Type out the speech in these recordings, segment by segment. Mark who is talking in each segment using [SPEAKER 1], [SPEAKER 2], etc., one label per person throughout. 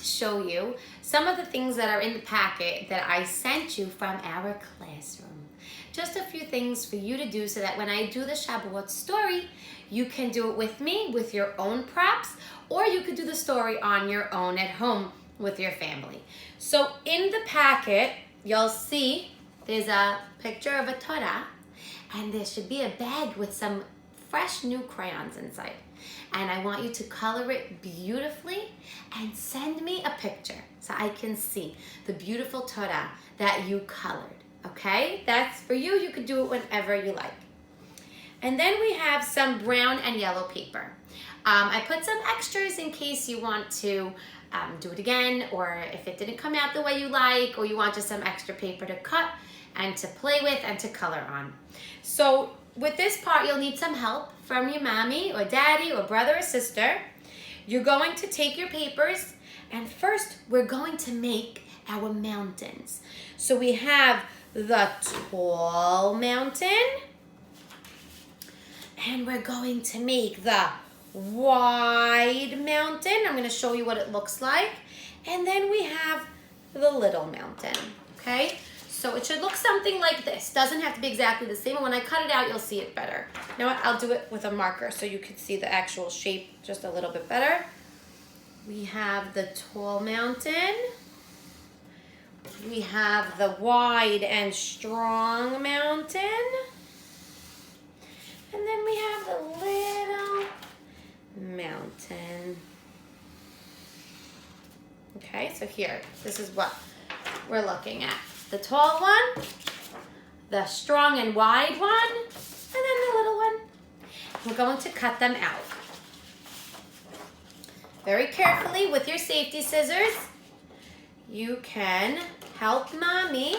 [SPEAKER 1] to show you some of the things that are in the packet that I sent you from our classroom. Just a few things for you to do so that when I do the Shabuot story, you can do it with me, with your own props, or you could do the story on your own at home with your family. So in the packet, you'll see there's a picture of a Torah, and there should be a bag with some fresh new crayons inside. And I want you to color it beautifully and send me a picture so I can see the beautiful Torah that you colored, okay? That's for you. You could do it whenever you like. And then we have some brown and yellow paper. I put some extras in case you want to do it again, or if it didn't come out the way you like, or you want just some extra paper to cut and to play with and to color on. So with this part, you'll need some help from your mommy or daddy or brother or sister. You're going to take your papers, and first we're going to make our mountains. So we have the tall mountain, and we're going to make the wide mountain. I'm going to show you what it looks like. And then we have the little mountain, okay? So it should look something like this. Doesn't have to be exactly the same. And when I cut it out, you'll see it better. You know what? I'll do it with a marker so you can see the actual shape just a little bit better. We have the tall mountain. We have the wide and strong mountain. And then we have the little mountain. Okay, so here, this is what we're looking at. The tall one, the strong and wide one, and then the little one. We're going to cut them out. Very carefully with your safety scissors. You can help mommy,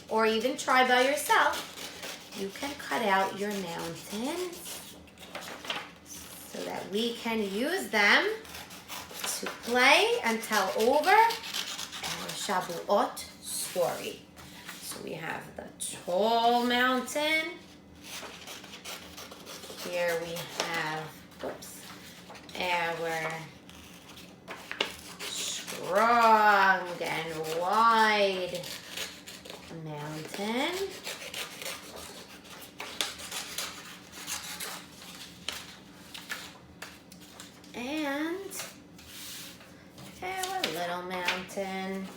[SPEAKER 1] or even try by yourself. You can cut out your mountains so that we can use them to play and tell over our Shabuot story. So we have the tall mountain. Here we have, our strong and wide mountain. And our little mountain.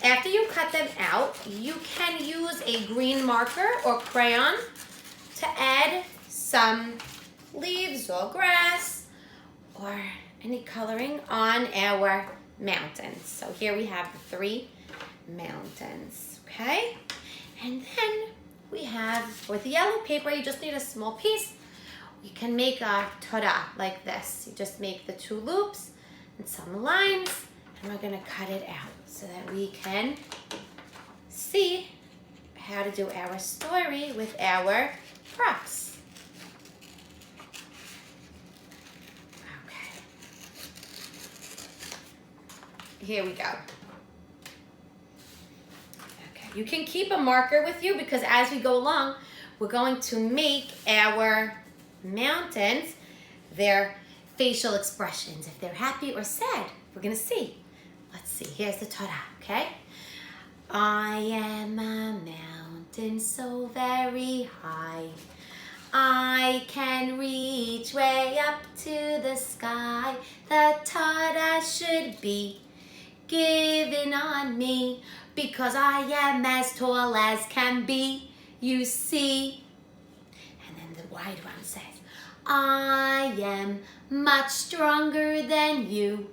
[SPEAKER 1] After you cut them out, you can use a green marker or crayon to add some leaves or grass or any coloring on our mountains. So here we have the 3 mountains, okay? And then we have, with yellow paper, you just need a small piece. You can make a Torah like this. You just make the 2 loops and some lines, and we're gonna cut it out so that we can see how to do our story with our props. Okay. Here we go. Okay, you can keep a marker with you because as we go along, we're going to make our mountains their facial expressions. If they're happy or sad, we're gonna see. Let's see, here's the Torah, okay? I am a mountain so very high. I can reach way up to the sky. The Torah should be given on me because I am as tall as can be, you see. And then the wide one says, I am much stronger than you.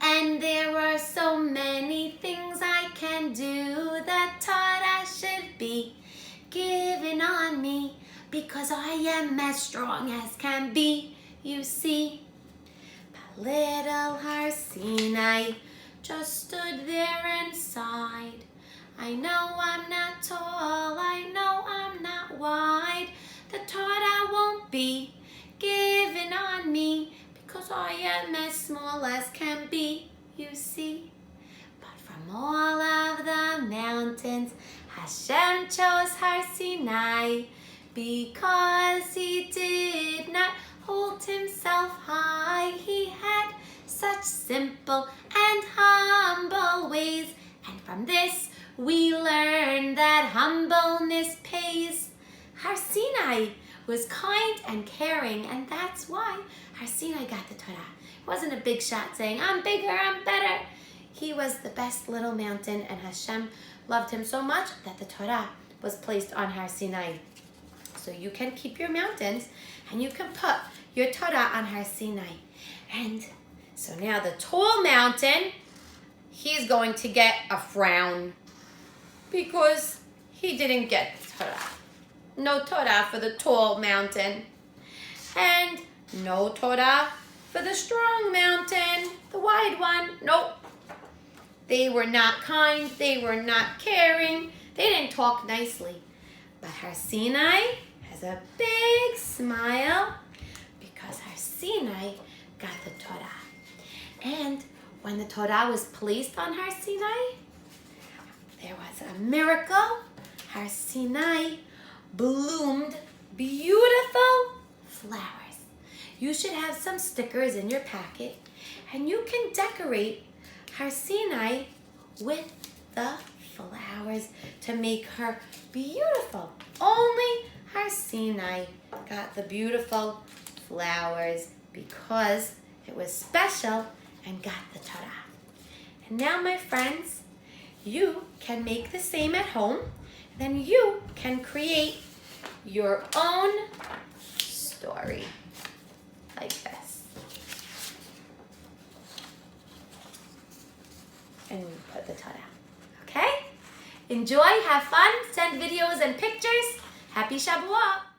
[SPEAKER 1] And there are so many things I can do that Torah should be given on me because I am as strong as can be, you see. But little Har Sinai just stood there and sighed. I know I'm not tall, I know I'm not wide. The Torah won't be given on me because I am as small as can be, you see. But from all of the mountains, Hashem chose Har Sinai Because he did not hold himself high, he had such simple and humble ways. And from this we learn that humbleness pays. Har Sinai was kind and caring, and that's why Har Sinai got the Torah. It wasn't a big shot saying, I'm bigger, I'm better. He was the best little mountain, and Hashem loved him so much that the Torah was placed on Har Sinai. So you can keep your mountains, and you can put your Torah on Har Sinai. And so now the tall mountain, he's going to get a frown because he didn't get the Torah. No Torah for the tall mountain. And no Torah for the strong mountain, the wide one. Nope. They were not kind. They were not caring. They didn't talk nicely. But Har Sinai has a big smile because Har Sinai got the Torah. And when the Torah was placed on Har Sinai, there was a miracle. Har Sinai bloomed beautiful flowers. You should have some stickers in your packet, and you can decorate Har Sinai with the flowers to make her beautiful. Only Har Sinai got the beautiful flowers because it was special and got the Torah. And now, my friends, you can make the same at home. Then you can create your own story like this. And we put the Torah. Okay? Enjoy, have fun, send videos and pictures. Happy Shabuot!